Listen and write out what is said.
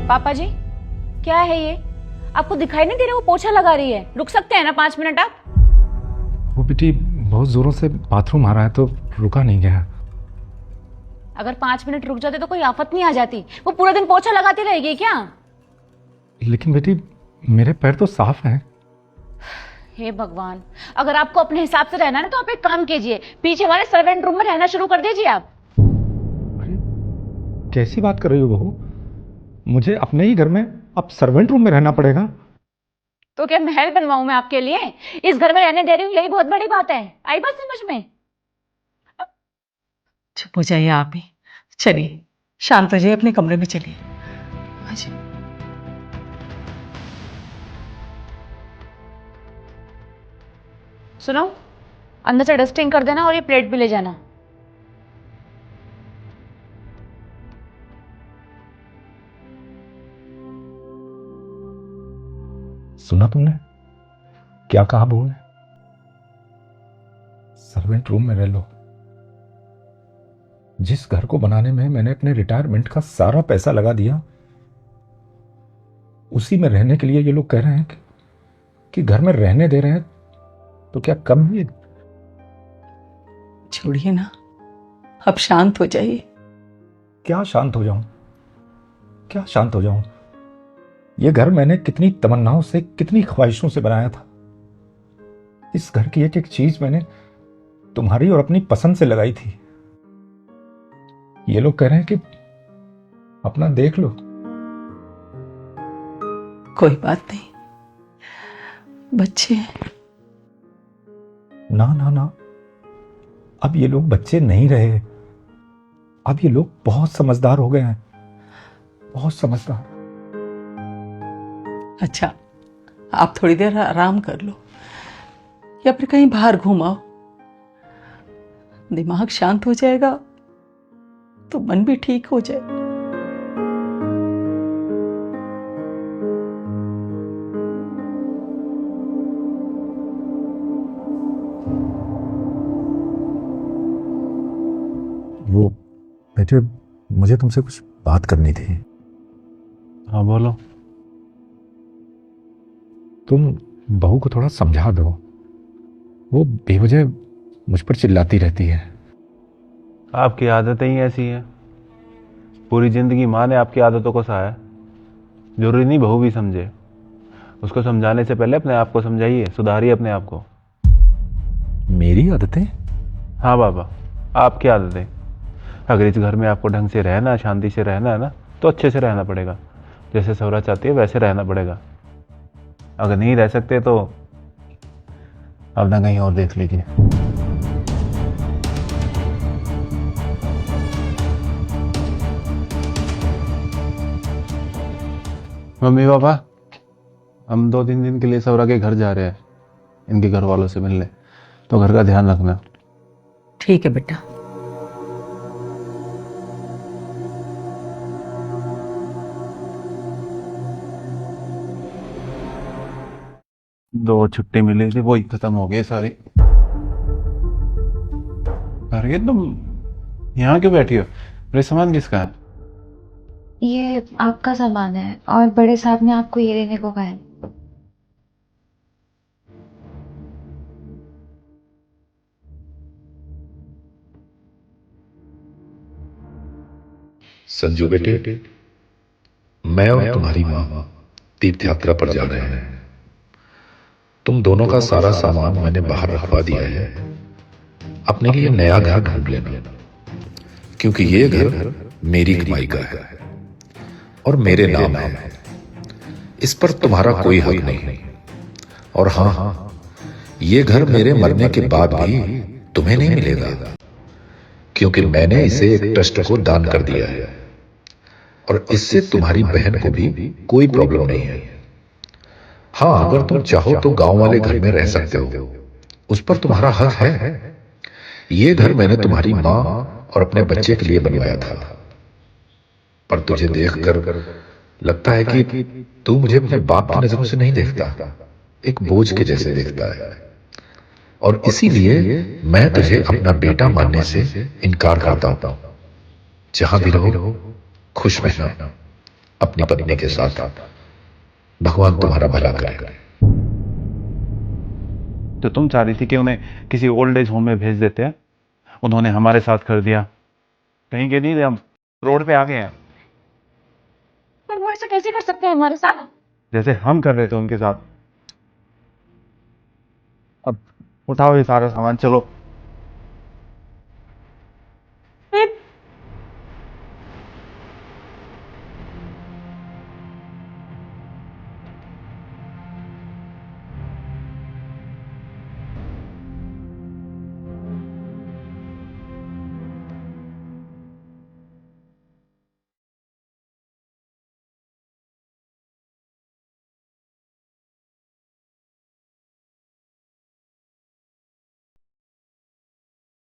पापा जी, क्या है ये? आपको दिखाई नहीं दे रहा वो पोछा लगा रही है? रुक सकते हैं ना 5 मिनट आप? वो बेटी बहुत जोरों से बाथरूम आ रहा है तो रुका नहीं गया। अगर 5 मिनट रुक जाते तो कोई आफत नहीं आ जाती। वो पूरा दिन पोछा लगाती रहेगी क्या? लेकिन बेटी मेरे पैर तो साफ हैं। हे भगवान, अगर आपको अपने हिसाब से रहना है तो आप एक काम कीजिए, पीछे वाले सर्वेंट रूम में रहना शुरू कर दीजिए आप। अरे कैसी बात कर रही हो बहू? मुझे अपने ही घर में अब सर्वेंट रूम में रहना पड़ेगा? तो क्या महल बनवाऊं मैं आपके लिए? इस घर में रहने दे रही हूँ, यही बहुत बड़ी बात है। आई बात समझ में? चुप हो जाइए आप ही। चलिए शांत हो जाइए, अपने कमरे में चलिए। अच्छा सुनो, अंदर से डस्टिंग कर देना और ये प्लेट भी ले जाना। सुना तुमने क्या कहा बहू ने? सर्वेंट रूम में रह लो। जिस घर को बनाने में मैंने अपने रिटायरमेंट का सारा पैसा लगा दिया, उसी में रहने के लिए ये लोग कह रहे हैं कि घर में रहने दे रहे हैं, तो क्या कम है? छोड़िए ना, अब शांत हो जाइए। क्या शांत हो जाऊं? क्या शांत हो जाऊं? यह घर मैंने कितनी तमन्नाओं से, कितनी ख्वाहिशों से बनाया था। इस घर की एक एक चीज मैंने तुम्हारी और अपनी पसंद से लगाई थी। ये लोग कह रहे हैं कि अपना देख लो। कोई बात नहीं, बच्चे हैं। ना ना ना, अब ये लोग बच्चे नहीं रहे। अब ये लोग बहुत समझदार हो गए हैं, बहुत समझदार। अच्छा, आप थोड़ी देर आराम कर लो या फिर कहीं बाहर घूमाओ। दिमाग शांत हो जाएगा तो मन भी ठीक हो जाए। वो बेटे, मुझे तुमसे कुछ बात करनी थी। हाँ बोलो। तुम बहू को थोड़ा समझा दो, वो बेवजह मुझ पर चिल्लाती रहती है। आपकी आदतें ही ऐसी हैं। पूरी जिंदगी माँ ने आपकी आदतों को सहाया, जरूरी नहीं बहू भी समझे। उसको समझाने से पहले अपने आप को समझाइए, सुधारिए अपने आप को। मेरी आदतें? हाँ बाबा, आपकी आदतें। अगर इस घर में आपको ढंग से रहना, शांति से रहना है ना, तो अच्छे से रहना पड़ेगा। जैसे सौरा चाहती है वैसे रहना पड़ेगा। अगर नहीं रह सकते तो अपना कहीं और देख लीजिए। मम्मी पापा, हम 2-3 दिन के लिए सौरा के घर जा रहे हैं, इनके घर वालों से मिलने, तो घर का ध्यान रखना। ठीक है बेटा। दो छुट्टी मिली थी, वही खत्म हो गई सारी। अरे तुम यहाँ क्यों बैठी हो? मेरे सामान किसका है? ये आपका सामान है और बड़े साहब ने आपको ये देने को कहा है। संजू बेटे, मैं और तुम्हारी मां तीर्थ यात्रा पर जा रहे हैं। तुम दोनों का सारा सामान मैंने बाहर रखवा दिया है। अपने लिए नया घर ढूंढ लेना, क्योंकि ये घर मेरी कमाई का है और मेरे नाम है। इस पर तुम्हारा कोई हक नहीं। और हाँ, ये घर मेरे मरने के बाद भी तुम्हें नहीं मिलेगा, क्योंकि मैंने इसे एक ट्रस्ट को दान कर दिया है और इससे तुम्हारी बहन को भी कोई प्रॉब्लम नहीं है। हाँ, अगर तुम चाहो तो गांव वाले घर में रह सकते हो, उस पर तुम्हारा हक है। ये घर मैंने तुम्हारी माँ और अपने बच्चे के लिए बनवाया था, पर तुझे देखकर लगता है कि तू मुझे अपने बाप की नजरों से नहीं देखता, एक बोझ के जैसे देखता है। और इसीलिए मैं तुझे अपना बेटा मानने से इनकार करता हूं। जहां भी रहो खुश रहना। अपनी पत्नी के साथ भगवान तुम्हारा भला करे। तो तुम चाह रही थी कि उन्हें किसी ओल्ड एज होम में भेज देते हैं, उन्होंने हमारे साथ कर दिया। कहीं के नहीं, हम रोड पे आ गए हैं। पर वो ऐसा कैसे कर सकते हैं हमारे साथ? जैसे हम कर रहे थे उनके साथ। अब उठाओ ये सारा सामान, चलो।